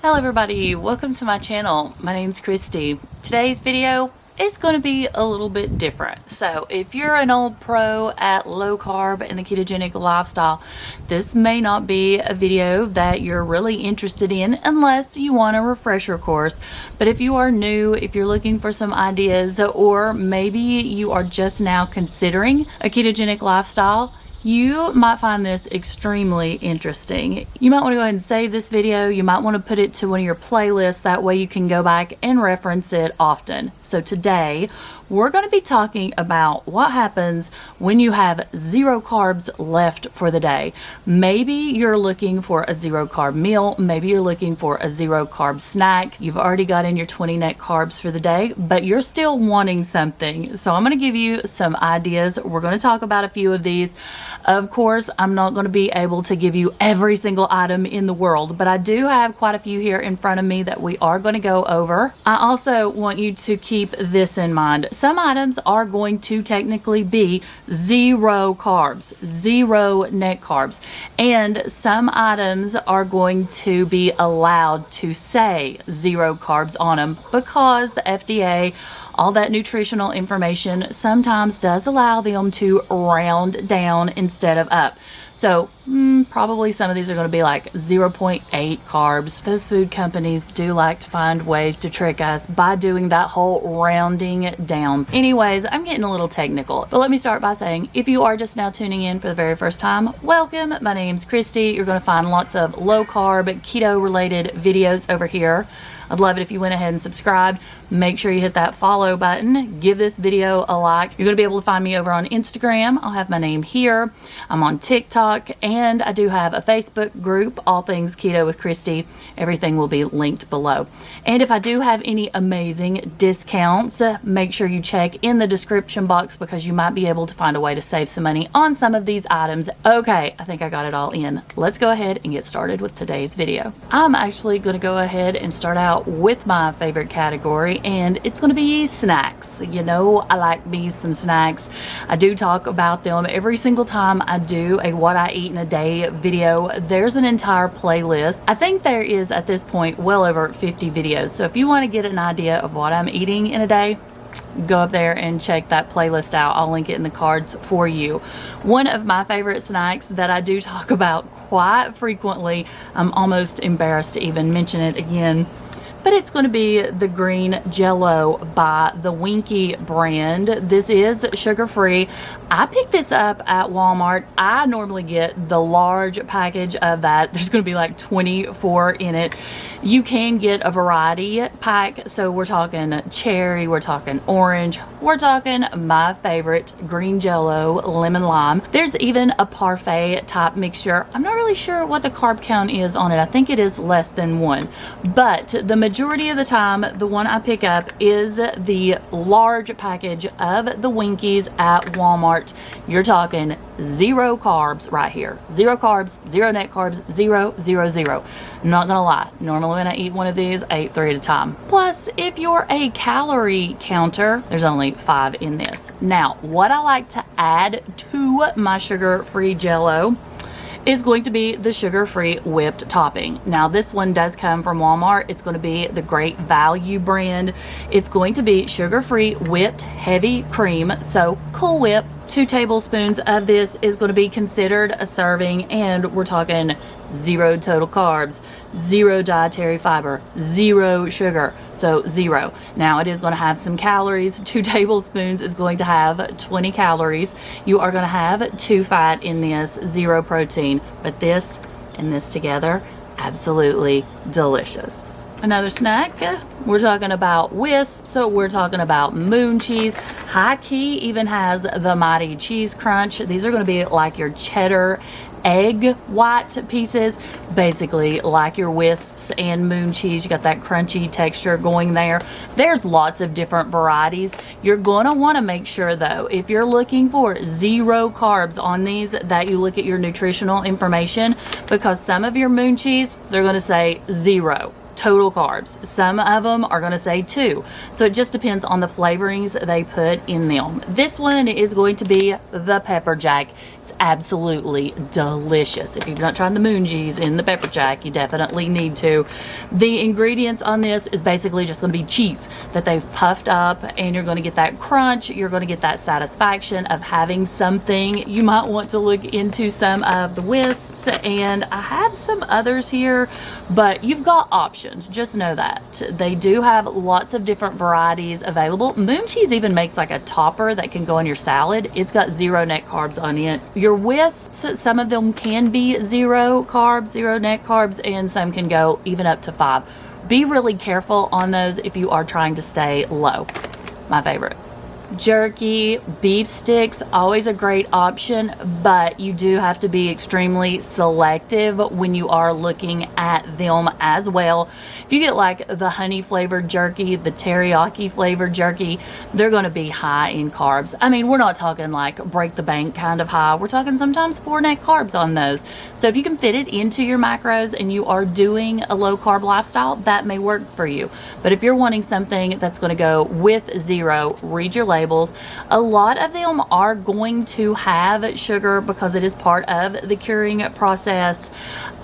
Hello everybody, welcome to my channel. My name's Kristi. Today's video is going to be a little bit different. So if you're an old pro at low carb and the ketogenic lifestyle, this may not be a video that you're really interested in unless you want a refresher course. But if you are new, if you're looking for some ideas, or maybe you are just now considering a ketogenic lifestyle, you might find this extremely interesting. You might want to go ahead and save this video. You might want to put it to one of your playlists. That way you can go back and reference it often. So today, we're going to be talking about what happens when you have 0 carbs left for the day. Maybe you're looking for a 0 carb meal. Maybe you're looking for a 0 carb snack. You've already got in your 20 net carbs for the day, but you're still wanting something. So I'm going to give you some ideas. We're going to talk about a few of these. Of course, I'm not going to be able to give you every single item in the world, but I do have quite a few here in front of me that we are going to go over. I also want you to keep this in mind. Some items are going to technically be 0 carbs, 0 net carbs, and some items are going to be allowed to say 0 carbs on them because the FDA, all that nutritional information, sometimes does allow them to round down instead of up. So probably some of these are going to be like 0.8 carbs. Those food companies do like to find ways to trick us by doing that whole rounding down. Anyways, I'm getting a little technical, but let me start by saying, if you are just now tuning in for the very first time, welcome. My name's Kristi. You're going to find lots of low carb, keto related videos over here. I'd love it if you went ahead and subscribed. Make sure you hit that follow button. Give this video a like. You're going to be able to find me over on Instagram. I'll have my name here. I'm on TikTok, and I do have a Facebook group, All Things Keto with Kristi. Everything will be linked below. And if I do have any amazing discounts, make sure you check in the description box because you might be able to find a way to save some money on some of these items. Okay, I think I got it all in. Let's go ahead and get started with today's video. I'm actually going to go ahead and start out with my favorite category, and it's going to be snacks. You know, I like me some snacks. I do talk about them every single time I do a what I eat in a day video. There's an entire playlist. I think there is at this point well over 50 videos. So if you want to get an idea of what I'm eating in a day, go up there and check that playlist out. I'll link it in the cards for you. One of my favorite snacks that I do talk about quite frequently, I'm almost embarrassed to even mention it again, but it's going to be the green Jello by the Winky brand. This is sugar-free. I picked this up at Walmart. I normally get the large package of that. There's going to be like 24 in it. You can get a variety pack. So we're talking cherry, we're talking orange, we're talking my favorite green Jello, lemon lime. There's even a parfait type mixture. I'm not really sure what the carb count is on it. I think it is less than 1. But the majority of the time, the one I pick up is the large package of the Winkies at Walmart. You're talking 0 carbs right here. 0 carbs, 0 net carbs, 0, 0, 0. I'm not gonna lie. Normally when I eat one of these, I eat 3 at a time. Plus, if you're a calorie counter, there's only 5 in this. Now, what I like to add to my sugar-free Jello is going to be the sugar-free whipped topping. Now this one does come from Walmart. It's going to be the Great Value brand. It's going to be sugar-free whipped heavy cream, so Cool Whip. 2 tablespoons of this is going to be considered a serving, and we're talking 0 total carbs, 0 dietary fiber, 0 sugar, so 0. Now it is going to have some calories. 2 tablespoons is going to have 20 calories. You are going to have 2 fat in this, 0 protein, but this and this together, absolutely delicious. Another snack, we're talking about wisps, so we're talking about moon cheese. High Key even has the Mighty Cheese Crunch. These are going to be like your cheddar egg white pieces, basically like your wisps and moon cheese. You got that crunchy texture going there. There's lots of different varieties. You're going to want to make sure though, if you're looking for 0 carbs on these, that you look at your nutritional information, because some of your moon cheese, they're going to say 0 total carbs. Some of them are going to say 2. So it just depends on the flavorings they put in them. This one is going to be the pepper jack. It's absolutely delicious. If you've not tried the moon cheese in the pepper jack, you definitely need to. The ingredients on this is basically just going to be cheese that they've puffed up, and you're going to get that crunch. You're going to get that satisfaction of having something. You might want to look into some of the wisps, and I have some others here, but you've got options. Just know that. They do have lots of different varieties available. Moon cheese even makes like a topper that can go on your salad. It's got 0 net carbs on it. Your wisps, some of them can be 0 carbs, 0 net carbs, and some can go even up to 5. Be really careful on those if you are trying to stay low. My favorite. Jerky, beef sticks, always a great option, but you do have to be extremely selective when you are looking at them as well. If you get like the honey flavored jerky, the teriyaki flavored jerky, they're going to be high in carbs. I mean, we're not talking like break the bank kind of high. We're talking sometimes 4 net carbs on those. So if you can fit it into your macros and you are doing a low carb lifestyle, that may work for you. But if you're wanting something that's going to go with 0, read your labels. A lot of them are going to have sugar because it is part of the curing process.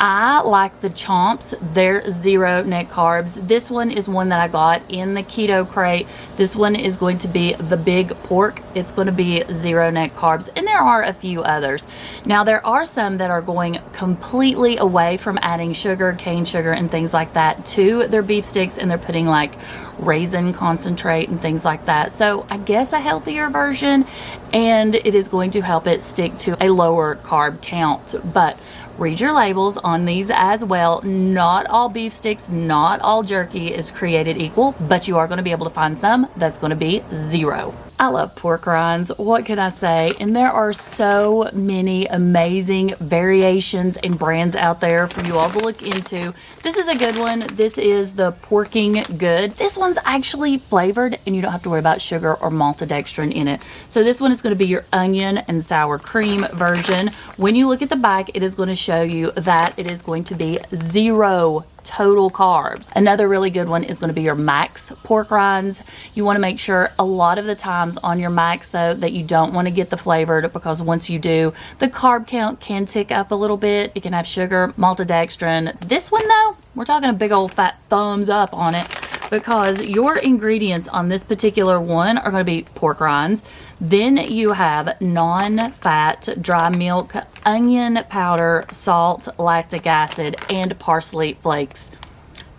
I like the chomps. They're 0 net carbs. This one is one that I got in the Keto Krate. This one is going to be the big pork. It's going to be 0 net carbs, and there are a few others. Now there are some that are going completely away from adding sugar, cane sugar, and things like that to their beef sticks, and they're putting like raisin concentrate and things like that. So I guess a healthier version, and it is going to help it stick to a lower carb count. But read your labels on these as well. Not all beef sticks, not all jerky is created equal, but you are going to be able to find some that's going to be 0. I love pork rinds. What can I say? And there are so many amazing variations and brands out there for you all to look into. This is a good one. This is the Porking Good. This one's actually flavored, and you don't have to worry about sugar or maltodextrin in it. So this one is going to be your onion and sour cream version. When you look at the back, it is going to show you that it is going to be 0 total carbs. Another really good one is going to be your max pork rinds. You want to make sure a lot of the times on your max though that you don't want to get the flavored, because once you do, the carb count can tick up a little bit. It can have sugar, maltodextrin. This one though, we're talking a big old fat thumbs up on it, because your ingredients on this particular one are going to be pork rinds. Then you have non-fat dry milk, onion powder, salt, lactic acid, and parsley flakes.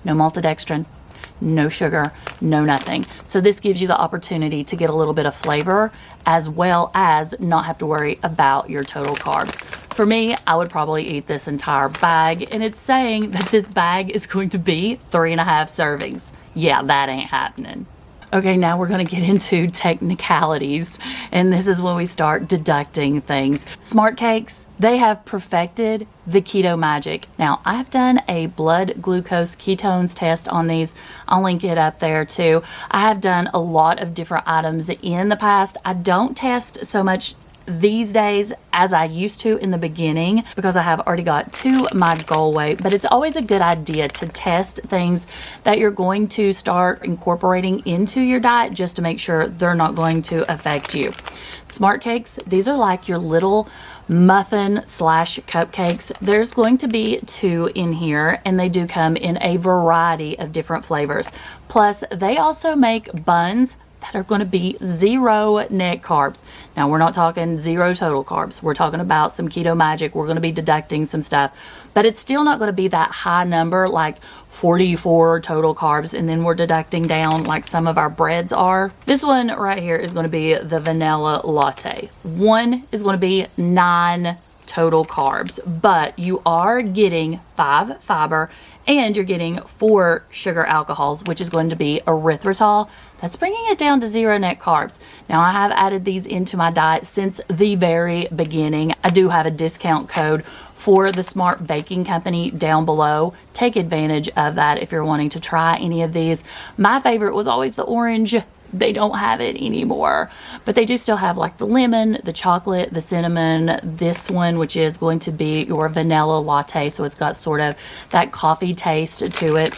No maltodextrin, no sugar, no nothing. So this gives you the opportunity to get a little bit of flavor as well as not have to worry about your total carbs. For me, I would probably eat this entire bag, and it's saying that this bag is going to be 3.5 servings. Yeah, that ain't happening. Okay, now we're going to get into technicalities, and this is when we start deducting things. Smartcakes, they have perfected the keto magic. Now, I've done a blood glucose ketones test on these. I'll link it up there too. I have done a lot of different items in the past. I don't test so much these days as I used to in the beginning, because I have already got to my goal weight. But it's always a good idea to test things that you're going to start incorporating into your diet, just to make sure they're not going to affect you. Smartcakes, these are like your little muffin / cupcakes. There's going to be 2 in here, and they do come in a variety of different flavors. Plus, they also make buns that are going to be 0 net carbs. Now, we're not talking 0 total carbs. We're talking about some keto magic. We're going to be deducting some stuff, but it's still not going to be that high number, like 44 total carbs, and then we're deducting down like some of our breads are. This one right here is going to be the vanilla latte. One is going to be 9 total carbs, but you are getting 5 fiber, and you're getting 4 sugar alcohols, which is going to be erythritol. That's bringing it down to 0 net carbs. Now, I have added these into my diet since the very beginning. I do have a discount code for the Smart Baking Company down below. Take advantage of that if you're wanting to try any of these. My favorite was always the orange. They don't have it anymore, but they do still have like the lemon, the chocolate, the cinnamon, this one, which is going to be your vanilla latte. So it's got sort of that coffee taste to it.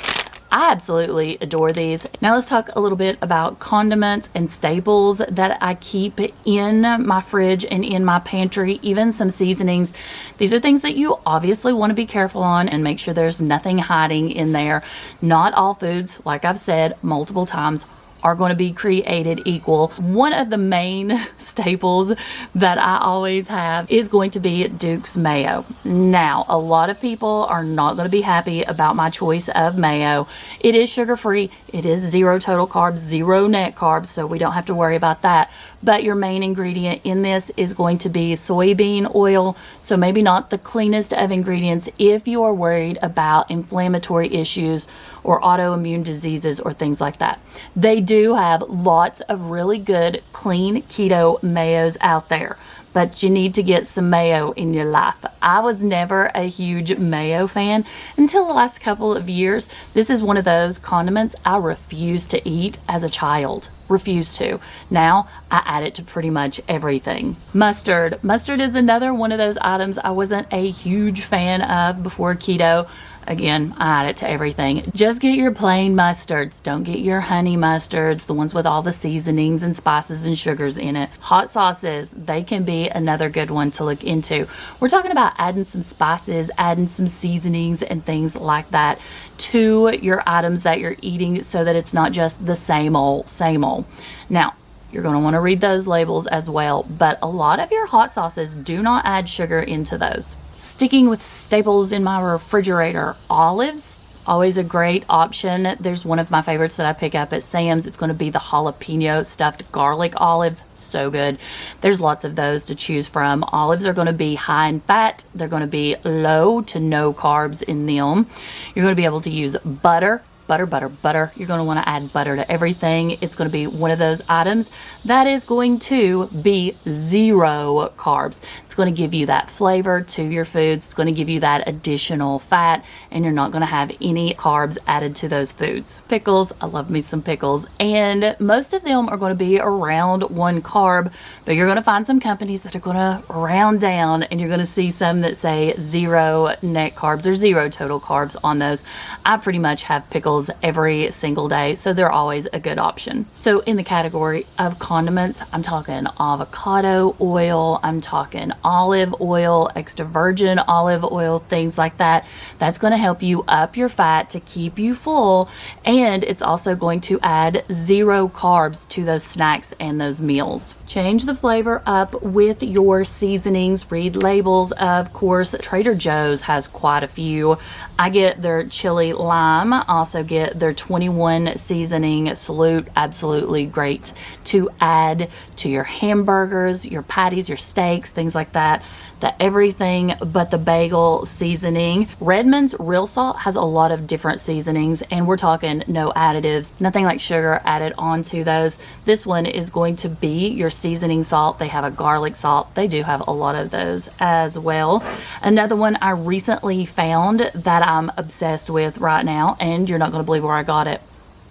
I absolutely adore these. Now let's talk a little bit about condiments and staples that I keep in my fridge and in my pantry, even some seasonings. These are things that you obviously want to be careful on and make sure there's nothing hiding in there. Not all foods, like I've said multiple times, are going to be created equal. One of the main staples that I always have is going to be Duke's mayo. Now, a lot of people are not going to be happy about my choice of mayo. It is sugar-free. It is 0 total carbs, 0 net carbs, so we don't have to worry about that. But your main ingredient in this is going to be soybean oil, so maybe not the cleanest of ingredients if you are worried about inflammatory issues or autoimmune diseases or things like that. They do have lots of really good clean keto mayos out there, but you need to get some mayo in your life. I was never a huge mayo fan until the last couple of years. This is one of those condiments I refused to eat as a child. Refused to. Now I add it to pretty much everything. Mustard. Mustard is another one of those items I wasn't a huge fan of before keto. Again, I add it to everything. Just get your plain mustards. Don't get your honey mustards, the ones with all the seasonings and spices and sugars in it. Hot sauces, they can be another good one to look into. We're talking about adding some spices, adding some seasonings and things like that to your items that you're eating so that it's not just the same old, same old. Now, you're going to want to read those labels as well, but a lot of your hot sauces do not add sugar into those. Sticking with staples in my refrigerator, olives, always a great option. There's one of my favorites that I pick up at Sam's. It's going to be the jalapeno stuffed garlic olives. So good. There's lots of those to choose from. Olives are going to be high in fat. They're going to be low to no carbs in them. You're going to be able to use butter. Butter. You're going to want to add butter to everything. It's going to be one of those items that is going to be 0 carbs. It's going to give you that flavor to your foods. It's going to give you that additional fat, and you're not going to have any carbs added to those foods. Pickles. I love me some pickles, and most of them are going to be around 1 carb, but you're going to find some companies that are going to round down, and you're going to see some that say 0 net carbs or 0 total carbs on those. I pretty much have pickles every single day, so they're always a good option. So in the category of condiments, I'm talking avocado oil, I'm talking olive oil, extra virgin olive oil, things like that. That's going to help you up your fat to keep you full, and it's also going to add 0 carbs to those snacks and those meals. Change the flavor up with your seasonings. Read labels. Of course, Trader Joe's has quite a few. I get their chili lime. I also get their 21 seasoning salute. Absolutely great to add to your hamburgers, your patties, your steaks, things like that. The everything but the bagel seasoning. Redmond's real salt has a lot of different seasonings, and we're talking no additives, nothing like sugar added onto those. This one is going to be your seasoning salt. They have a garlic salt. They do have a lot of those as well. Another one I recently found that I'm obsessed with right now, and you're not going to believe where I got it.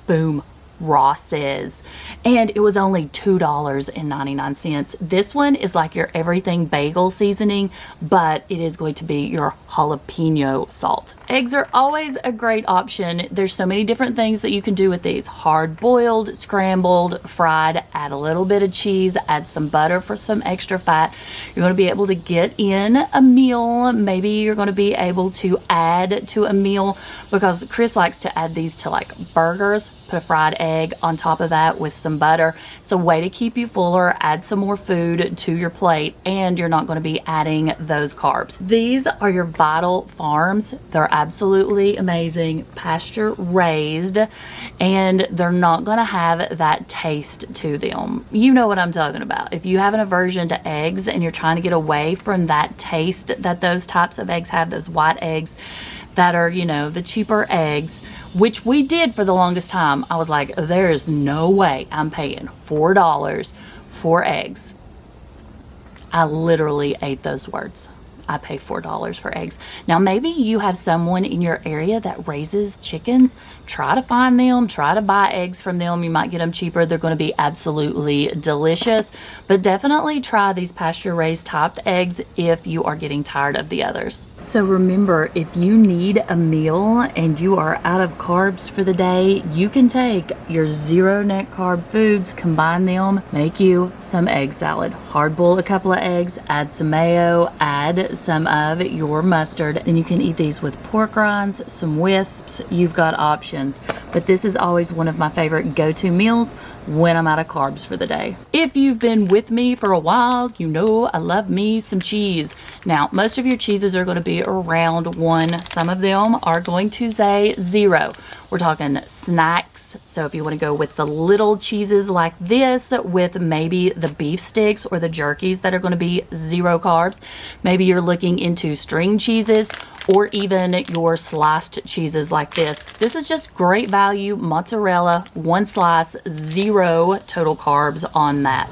Boom. Ross's, and it was only $2.99. This one is like your everything bagel seasoning, but it is going to be your jalapeno salt. Eggs are always a great option. There's so many different things that you can do with these. Hard boiled, scrambled, fried, add a little bit of cheese, add some butter for some extra fat. You're going to be able to get in a meal. Maybe you're going to be able to add to a meal, because Chris likes to add these to like burgers. Put a fried egg on top of that with some butter. It's a way to keep you fuller, add some more food to your plate, and you're not going to be adding those carbs. These are your Vital Farms. They're absolutely amazing, pasture raised, and they're not going to have that taste to them. You know what I'm talking about. If you have an aversion to eggs and you're trying to get away from that taste that those types of eggs have, those white eggs that are, you know, the cheaper eggs, which we did for the longest time. I was like, there's no way I'm paying $4 for eggs. I literally ate those words. I pay $4 for eggs. Now, maybe you have someone in your area that raises chickens. Try to find them. Try to buy eggs from them. You might get them cheaper. They're going to be absolutely delicious. But definitely try these pasture-raised topped eggs if you are getting tired of the others. So remember, if you need a meal and you are out of carbs for the day, you can take your 0 net carb foods, combine them, make you some egg salad. Hard boil a couple of eggs, add some mayo, add some of your mustard, and you can eat these with pork rinds, some wisps. You've got options. But this is always one of my favorite go-to meals when I'm out of carbs for the day. If you've been with me for a while, you know I love me some cheese. Now, most of your cheeses are going to be around 1. Some of them are going to say 0. We're talking snacks. So if you want to go with the little cheeses like this, with maybe the beef sticks or the jerkies that are going to be 0 carbs, maybe you're looking into string cheeses, or even your sliced cheeses like this. This is just great value. Mozzarella, 1 slice, 0 total carbs on that.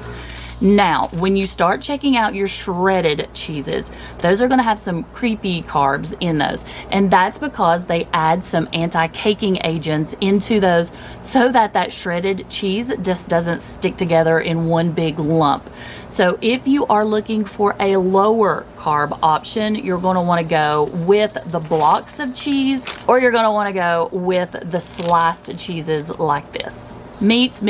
Now, when you start checking out your shredded cheeses, those are going to have some creepy carbs in those. And that's because they add some anti-caking agents into those so that that shredded cheese just doesn't stick together in one big lump. So if you are looking for a lower carb option, you're going to want to go with the blocks of cheese, or you're going to want to go with the sliced cheeses like this. Meats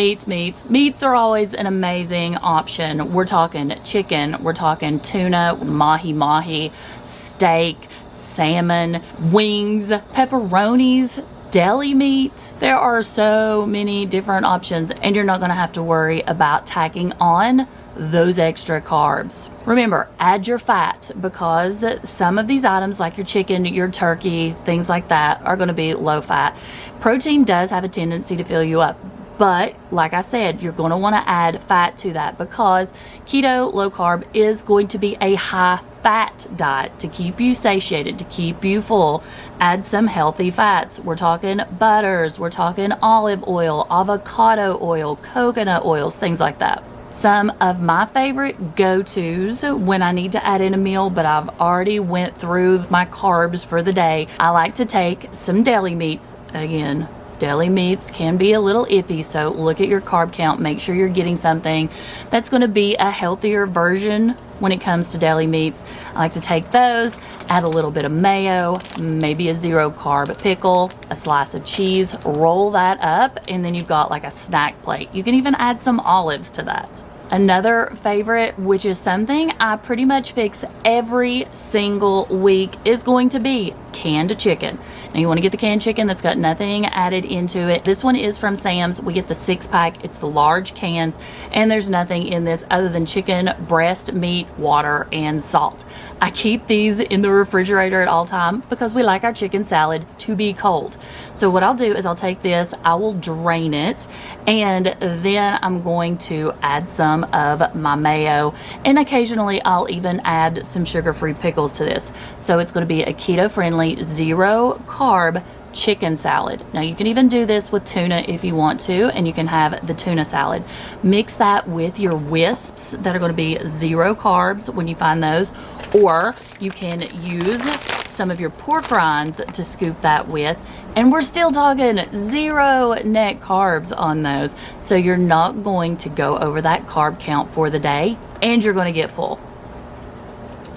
are always an amazing option. We're talking chicken, we're talking tuna, mahi, steak, salmon, wings, pepperonis, deli meat. There are so many different options, and you're not going to have to worry about tacking on those extra carbs. Remember, add your fat, because some of these items like your chicken, your turkey, things like that are going to be low fat. Protein does have a tendency to fill you up. But like I said, you're going to want to add fat to that, because keto low carb is going to be a high fat diet to keep you satiated, to keep you full. Add some healthy fats. We're talking butters, we're talking olive oil, avocado oil, coconut oils, things like that. Some of my favorite go-tos when I need to add in a meal, but I've already went through my carbs for the day, I like to take some deli meats. Again, deli meats can be a little iffy, so look at your carb count. Make sure you're getting something that's going to be a healthier version when it comes to deli meats. I like to take those, add a little bit of mayo, maybe a 0 carb pickle, a slice of cheese, roll that up, and then you've got like a snack plate. You can even add some olives to that. Another favorite, which is something I pretty much fix every single week, is going to be canned chicken. Now you want to get the canned chicken that's got nothing added into it. This one is from Sam's. We get the 6-pack. It's the large cans, and there's nothing in this other than chicken, breast meat, water, and salt. I keep these in the refrigerator at all time because we like our chicken salad to be cold. So what I'll do is I'll take this, I will drain it, and then I'm going to add some of my mayo, and occasionally I'll even add some sugar-free pickles to this. So it's going to be a keto-friendly, 0 carb chicken salad. Now you can even do this with tuna if you want to, and you can have the tuna salad. Mix that with your wisps that are going to be 0 carbs when you find those, or you can use some of your pork rinds to scoop that with, and we're still talking 0 net carbs on those. So you're not going to go over that carb count for the day, and you're going to get full.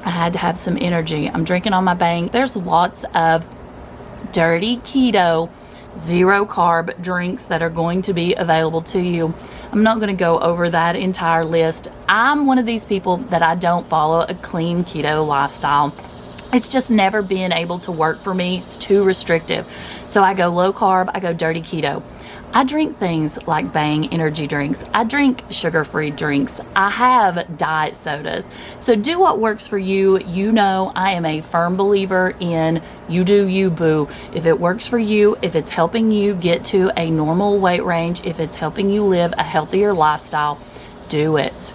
I had to have some energy. I'm drinking on my Bang. There's lots of dirty keto 0 carb drinks that are going to be available to you. I'm not going to go over that entire list. I'm one of these people that I don't follow a clean keto lifestyle. It's just never been able to work for me. It's too restrictive. So I go low carb, I go dirty keto. I drink things like Bang energy drinks. I drink sugar-free drinks. I have diet sodas. So do what works for you. You know, I am a firm believer in you do you, boo. If it works for you, if it's helping you get to a normal weight range, if it's helping you live a healthier lifestyle, do it.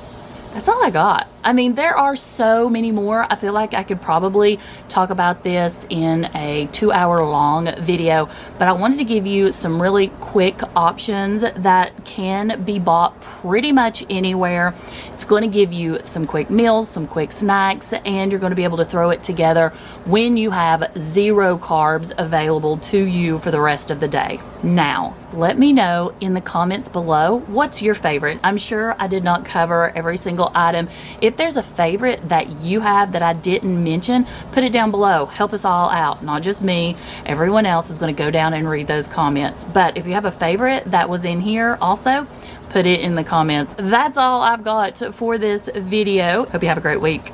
That's all I got. I mean, there are so many more. I feel like I could probably talk about this in a 2-hour long video, but I wanted to give you some really quick options that can be bought pretty much anywhere. It's going to give you some quick meals, some quick snacks, and you're going to be able to throw it together when you have 0 carbs available to you for the rest of the day. Now, let me know in the comments below, what's your favorite? I'm sure I did not cover every single single item. If there's a favorite that you have that I didn't mention, put it down below. Help us all out, not just me. Everyone else is going to go down and read those comments. But if you have a favorite that was in here also, put it in the comments. That's all I've got for this video. Hope you have a great week.